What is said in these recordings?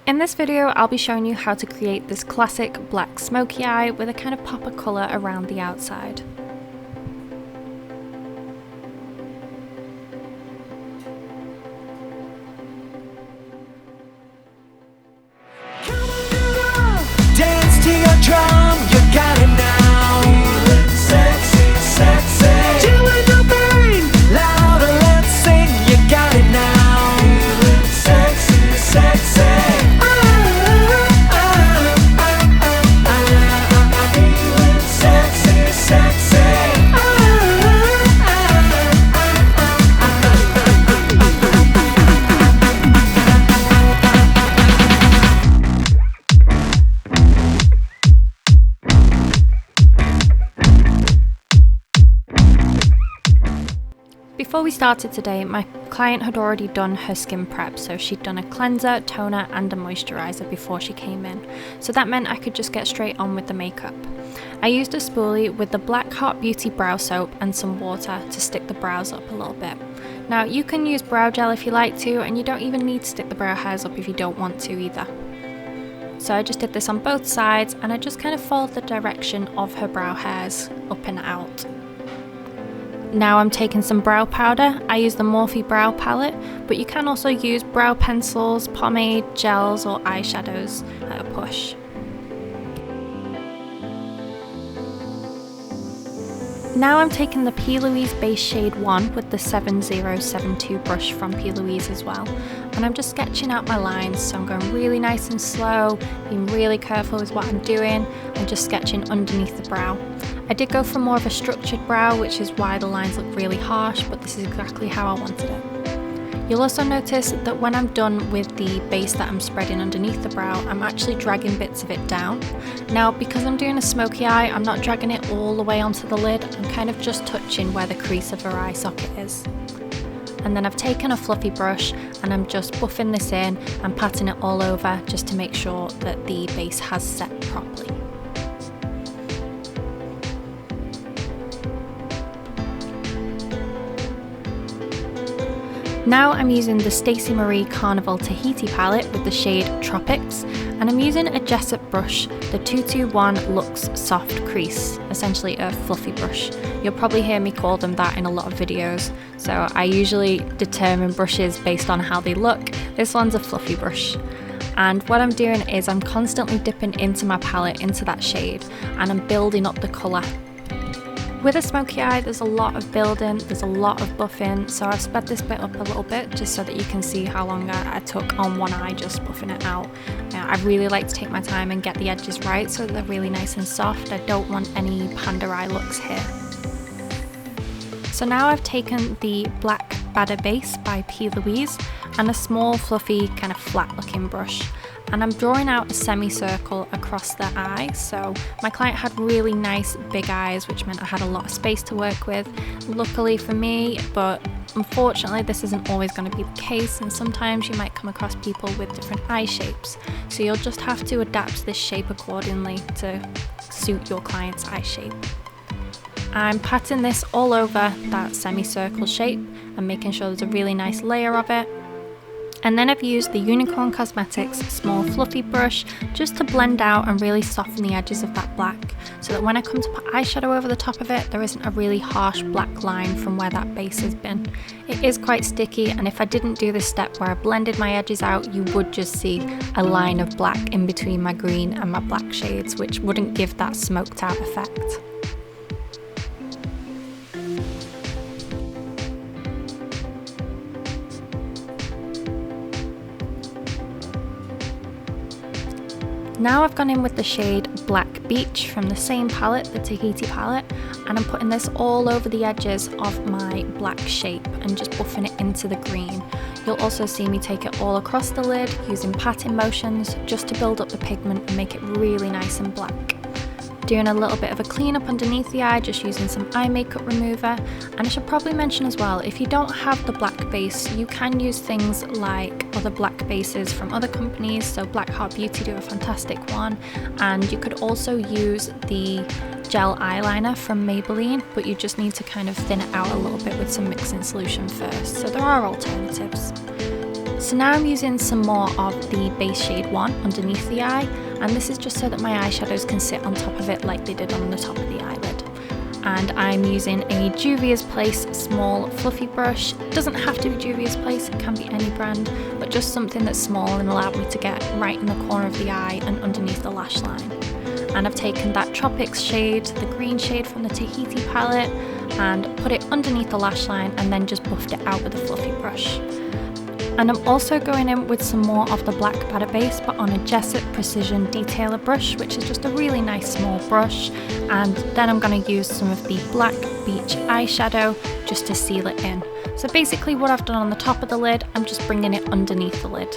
In this video, I'll be showing you how to create this classic black smoky eye with a kind of pop of colour around the outside. Dance to your drum, you got it now. Sexy, sexy. Doing the thing, louder, let's sing. You got it now. Sexy, sexy. Sexy, sexy. Before we started today, my client had already done her skin prep, so she'd done a cleanser, toner and a moisturiser before she came in, so that meant I could just get straight on with the makeup. I used a spoolie with the Black Heart Beauty brow soap and some water to stick the brows up a little bit. Now you can use brow gel if you like to, and you don't even need to stick the brow hairs up if you don't want to either. So I just did this on both sides, and I just kind of followed the direction of her brow hairs up and out. Now I'm taking some brow powder. I use the Morphe brow palette, but you can also use brow pencils, pomade, gels or eyeshadows at a push. Now I'm taking the P. Louise Base Shade 1 with the 7072 brush from P. Louise as well, and I'm just sketching out my lines, so I'm going really nice and slow, being really careful with what I'm doing, and just sketching underneath the brow. I did go for more of a structured brow, which is why the lines look really harsh, but this is exactly how I wanted it. You'll also notice that when I'm done with the base that I'm spreading underneath the brow, I'm actually dragging bits of it down. Now, because I'm doing a smoky eye, I'm not dragging it all the way onto the lid, I'm kind of just touching where the crease of her eye socket is. And then I've taken a fluffy brush and I'm just buffing this in and patting it all over just to make sure that the base has set properly. Now I'm using the Stacey Marie Carnival Tahiti palette with the shade Tropics, and I'm using a Jessup brush, the 221 Luxe Soft Crease, essentially a fluffy brush. You'll probably hear me call them that in a lot of videos, so I usually determine brushes based on how they look. This one's a fluffy brush. And what I'm doing is I'm constantly dipping into my palette, into that shade, and I'm building up the colour. With a smoky eye, there's a lot of building, there's a lot of buffing, so I've sped this bit up a little bit just so that you can see how long I took on one eye just buffing it out. I really like to take my time and get the edges right so that they're really nice and soft. I don't want any panda eye looks here. So now I've taken the Black Batter Base by P. Louise and a small fluffy kind of flat looking brush, and I'm drawing out a semicircle across the eye. So my client had really nice big eyes, which meant I had a lot of space to work with, luckily for me, but unfortunately this isn't always going to be the case, and sometimes you might come across people with different eye shapes, so you'll just have to adapt this shape accordingly to suit your client's eye shape. I'm patting this all over that semicircle shape and making sure there's a really nice layer of it. And then I've used the Unicorn Cosmetics small fluffy brush just to blend out and really soften the edges of that black, so that when I come to put eyeshadow over the top of it, there isn't a really harsh black line from where that base has been. It is quite sticky, and if I didn't do this step where I blended my edges out, you would just see a line of black in between my green and my black shades, which wouldn't give that smoked out effect. Now I've gone in with the shade Black Beach from the same palette, the Tahiti palette, and I'm putting this all over the edges of my black shape and just buffing it into the green. You'll also see me take it all across the lid using patting motions just to build up the pigment and make it really nice and black. Doing a little bit of a cleanup underneath the eye, just using some eye makeup remover. And I should probably mention as well, if you don't have the black base, you can use things like other black bases from other companies. So Black Heart Beauty do a fantastic one, and you could also use the gel eyeliner from Maybelline, but you just need to kind of thin it out a little bit with some mixing solution first. So there are alternatives. So now I'm using some more of the base shade 1 underneath the eye, and this is just so that my eyeshadows can sit on top of it like they did on the top of the eyelid. And I'm using a Juvia's Place small fluffy brush. It doesn't have to be Juvia's Place, it can be any brand, but just something that's small and allowed me to get right in the corner of the eye and underneath the lash line. And I've taken that Tropics shade, the green shade from the Tahiti palette, and put it underneath the lash line and then just buffed it out with a fluffy brush. And I'm also going in with some more of the Black Batter Base, but on a Jessup Precision Detailer brush, which is just a really nice small brush. And then I'm going to use some of the Black Beach eyeshadow just to seal it in. So basically what I've done on the top of the lid, I'm just bringing it underneath the lid.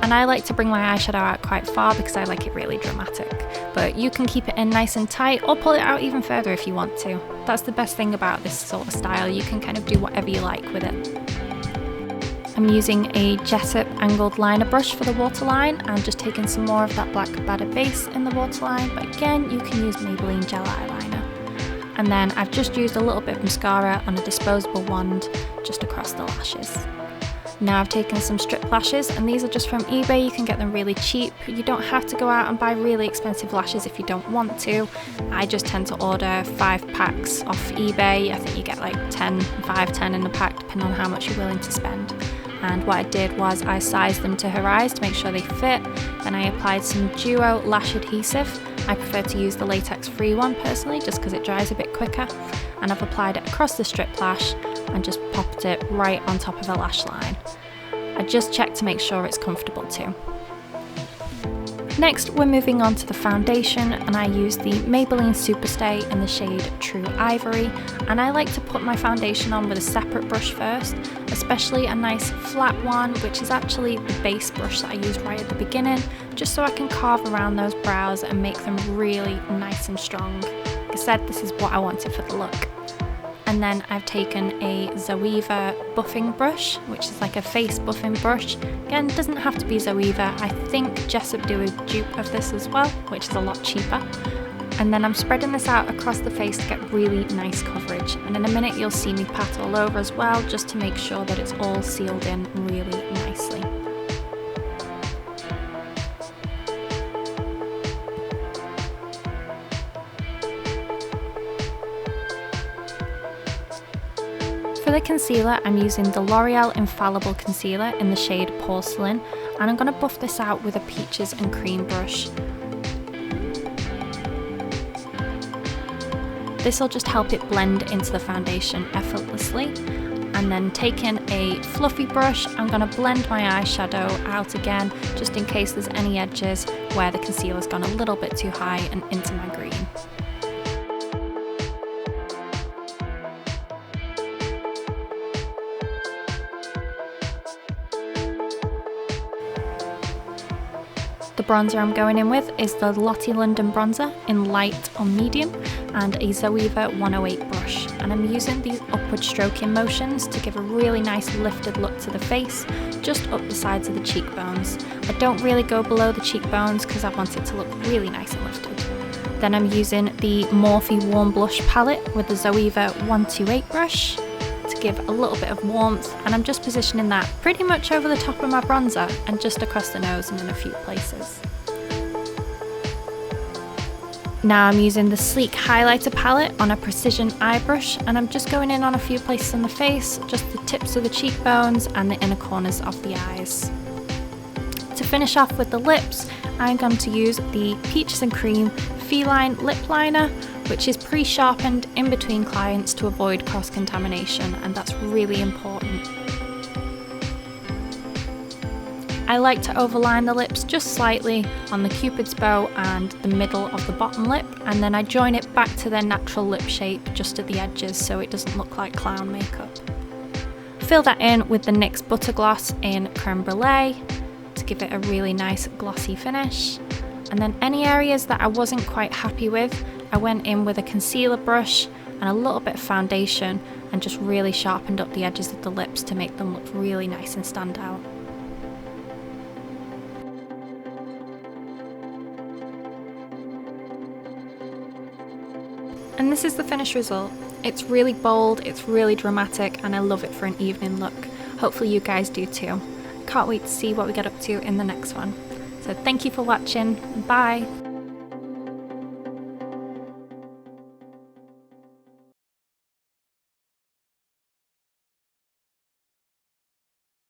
And I like to bring my eyeshadow out quite far because I like it really dramatic. But you can keep it in nice and tight or pull it out even further if you want to. That's the best thing about this sort of style, you can kind of do whatever you like with it. I'm using a Jessup angled liner brush for the waterline and just taking some more of that Black Batter Base in the waterline, but again you can use Maybelline gel eyeliner. And then I've just used a little bit of mascara on a disposable wand just across the lashes. Now I've taken some strip lashes, and these are just from eBay, you can get them really cheap. You don't have to go out and buy really expensive lashes if you don't want to. I just tend to order 5 packs off eBay. I think you get like 10 in the pack depending on how much you're willing to spend. And what I did was I sized them to her eyes to make sure they fit. Then I applied some Duo lash adhesive. I prefer to use the latex free one personally just because it dries a bit quicker. And I've applied it across the strip lash and just popped it right on top of her lash line. I just checked to make sure it's comfortable too. Next we're moving on to the foundation, and I use the Maybelline Superstay in the shade True Ivory, and I like to put my foundation on with a separate brush first, especially a nice flat one, which is actually the base brush that I used right at the beginning, just so I can carve around those brows and make them really nice and strong. Like I said, this is what I wanted for the look. And then I've taken a Zoeva buffing brush, which is like a face buffing brush. Again, it doesn't have to be Zoeva. I think Jessup do a dupe of this as well, which is a lot cheaper. And then I'm spreading this out across the face to get really nice coverage. And in a minute you'll see me pat all over as well, just to make sure that it's all sealed in really nicely. For the concealer, I'm using the L'Oreal Infallible Concealer in the shade Porcelain, and I'm going to buff this out with a Peaches and Cream brush. This will just help it blend into the foundation effortlessly. And then taking a fluffy brush, I'm going to blend my eyeshadow out again, just in case there's any edges where the concealer's gone a little bit too high and into my green. The bronzer I'm going in with is the Lottie London bronzer in light on medium and a Zoeva 108 brush, and I'm using these upward stroking motions to give a really nice lifted look to the face, just up the sides of the cheekbones. I don't really go below the cheekbones because I want it to look really nice and lifted. Then I'm using the Morphe Warm Blush palette with the Zoeva 128 brush to give a little bit of warmth, and I'm just positioning that pretty much over the top of my bronzer and just across the nose and in a few places. Now I'm using the Sleek highlighter palette on a precision eye brush, and I'm just going in on a few places on the face, just the tips of the cheekbones and the inner corners of the eyes. To finish off with the lips, I'm going to use the Peaches and Cream Feline Lip Liner, which is pre-sharpened in between clients to avoid cross-contamination, and that's really important. I like to overline the lips just slightly on the Cupid's bow and the middle of the bottom lip, and then I join it back to their natural lip shape just at the edges so it doesn't look like clown makeup. Fill that in with the NYX Butter Gloss in Creme Brulee to give it a really nice glossy finish. And then any areas that I wasn't quite happy with, I went in with a concealer brush and a little bit of foundation and just really sharpened up the edges of the lips to make them look really nice and stand out. And this is the finished result. It's really bold, it's really dramatic, and I love it for an evening look. Hopefully you guys do too. can't wait to see what we get up to in the next one. So thank you for watching. Bye.